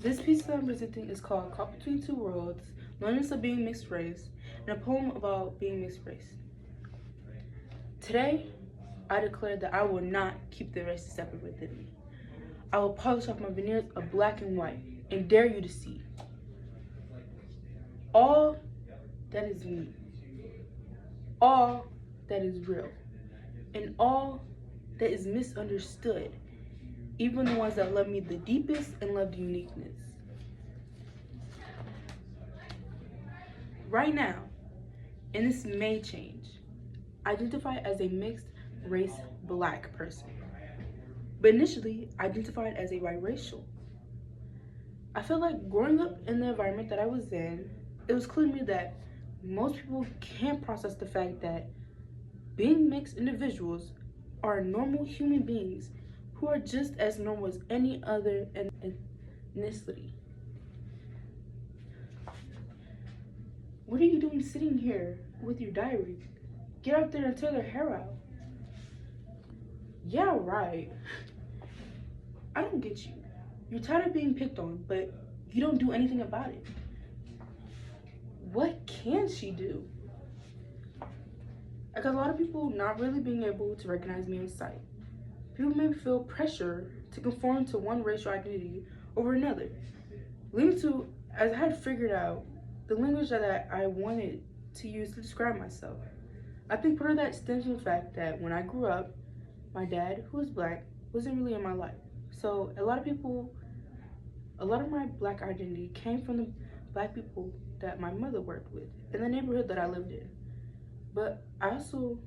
This piece that I'm presenting is called Caught Between Two Worlds, Learnings of Being Mixed Race, and a poem about being mixed race. Today, I declare that I will not keep the races separate within me. I will polish off my veneers of black and white and dare you to see all that is me, all that is real, and all that is misunderstood, even the ones that love me the deepest and love the uniqueness. Right now, and this may change, I identify as a mixed race black person, but initially identified as a biracial. I feel like growing up in the environment that I was in, it was clear to me that most people can't process the fact that being mixed individuals are normal human beings who are just as normal as any other ethnicity. What are you doing sitting here with your diary? Get out there and tear their hair out. Yeah, right. I don't get you. You're tired of being picked on, but you don't do anything about it. What can she do? I got a lot of people not really being able to recognize me in sight. People may feel pressure to conform to one racial identity over another, leading to, as I had figured out, the language that I wanted to use to describe myself. I think part of that stems from the fact that when I grew up, my dad, who was black, wasn't really in my life. So a lot of my black identity came from the black people that my mother worked with in the neighborhood that I lived in. But also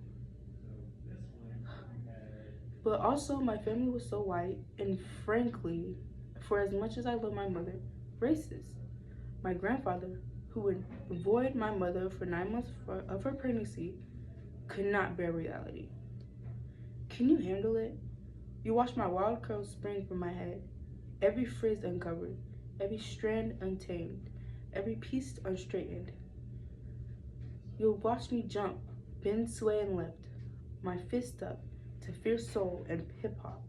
my family was so white and frankly, for as much as I love my mother, racist. My grandfather, who would avoid my mother for 9 months of her pregnancy, could not bear reality. Can you handle it? You watch my wild curls spring from my head, every frizz uncovered, every strand untamed, every piece unstraightened. You'll watch me jump, bend, sway, and lift, my fist up to fierce soul and hip-hop,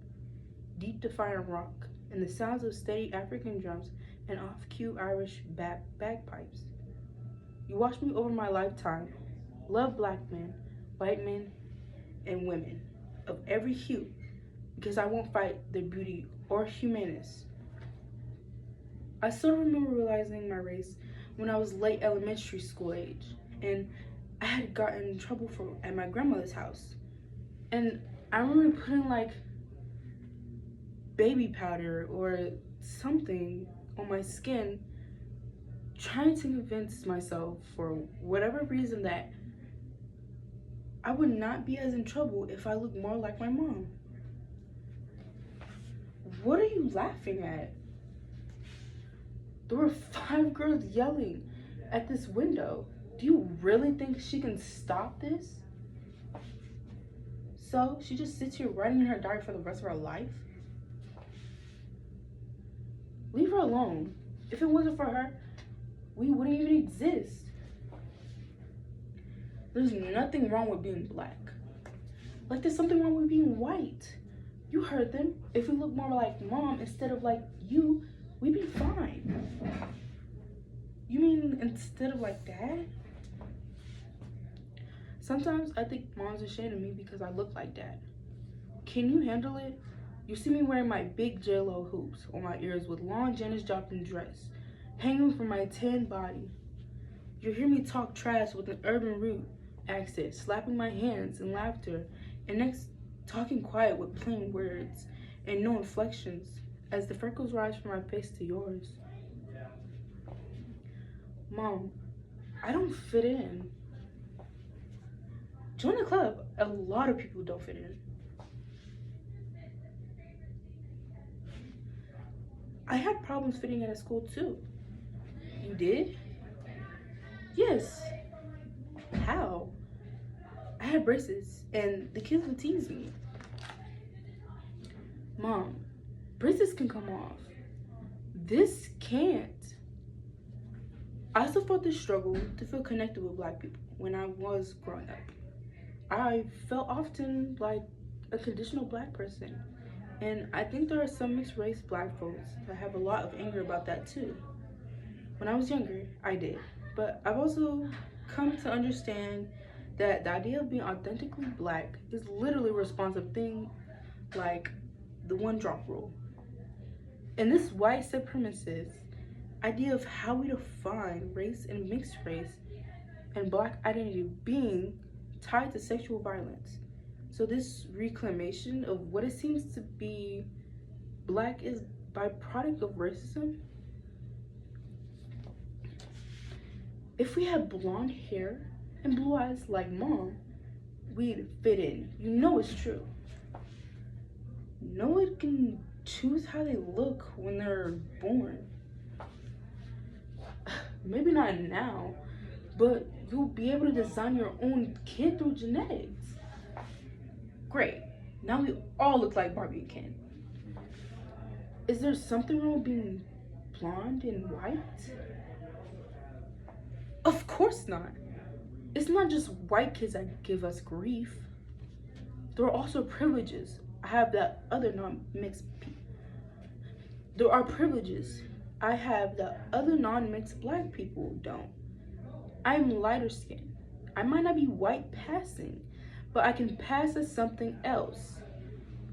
deep defiant rock, and the sounds of steady African drums and off-cue Irish bagpipes. You watch me over my lifetime, love black men, white men, and women of every hue, because I won't fight their beauty or humaneness. I still remember realizing my race when I was late elementary school age, and I had gotten in trouble at my grandmother's house. And I remember putting like baby powder or something on my skin, trying to convince myself for whatever reason that I would not be as in trouble if I looked more like my mom. What are you laughing at? There were 5 girls yelling at this window. Do you really think she can stop this? So she just sits here writing in her diary for the rest of her life? Leave her alone. If it wasn't for her, we wouldn't even exist. There's nothing wrong with being black. Like there's something wrong with being white. You heard them. If we look more like mom instead of like you, we'd be fine. You mean instead of like dad? Sometimes I think mom's ashamed of me because I look like dad. Can you handle it? You see me wearing my big J-Lo hoops on my ears with long Janis Joplin dress hanging from my tan body. You hear me talk trash with an urban root accent, slapping my hands in laughter, and next talking quiet with plain words and no inflections as the freckles rise from my face to yours. Mom, I don't fit in. Join the club. A lot of people don't fit in. I had problems fitting in at school too. You did? Yes. How? I had braces and the kids would tease me. Mom, braces can come off. This can't. I also felt the struggle to feel connected with black people when I was growing up. I felt often like a conditional black person, And I think there are some mixed race black folks that have a lot of anger about that too. When I was younger, I did. But I've also come to understand that the idea of being authentically black is literally a responsive thing like the one drop rule. And this white supremacist idea of how we define race and mixed race and black identity being tied to sexual violence. So this reclamation of what it seems to be black is byproduct of racism. If we had blonde hair and blue eyes like mom, we'd fit in. You know it's true. No one can choose how they look when they're born. Maybe not now, but you'll be able to design your own kid through genetics. Great. Now we all look like Barbie and Ken. Is there something wrong with being blonde and white? Of course not. It's not just white kids that give us grief. There are also privileges. I have that other non-mixed people. There are privileges I have that other non-mixed black people don't. I'm lighter skinned. I might not be white passing, but I can pass as something else.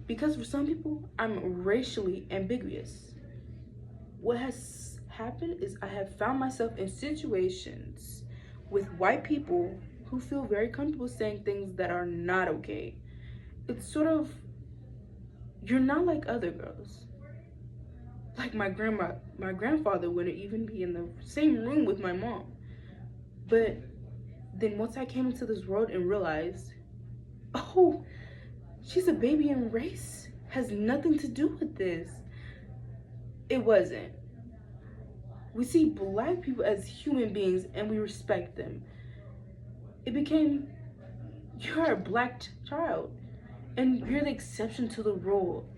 Because for some people, I'm racially ambiguous. What has happened is I have found myself in situations with white people who feel very comfortable saying things that are not okay. It's sort of, you're not like other girls. Like my grandfather wouldn't even be in the same room with my mom. But then once I came into this world and realized, oh, she's a baby and race has nothing to do with this. It wasn't. We see black people as human beings and we respect them. It became, you're a black child and you're the exception to the rule.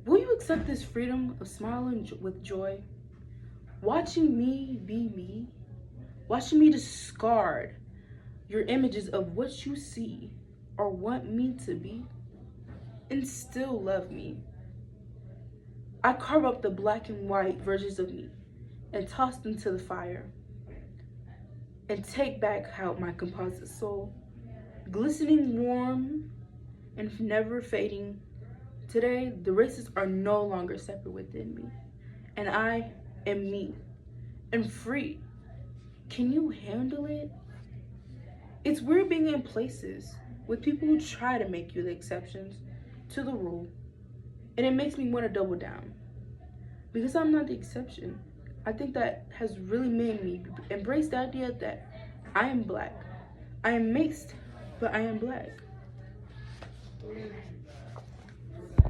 Will you accept this freedom of smiling with joy? Watching me be me, watching me discard your images of what you see or want me to be, and still love me. I carve up the black and white versions of me and toss them to the fire and take back out my composite soul, glistening warm and never fading. Today, the races are no longer separate within me, and I am me and free. Can you handle it? It's weird being in places with people who try to make you the exceptions to the rule, and it makes me want to double down. Because I'm not the exception, I think that has really made me embrace the idea that I am black. I am mixed, but I am black.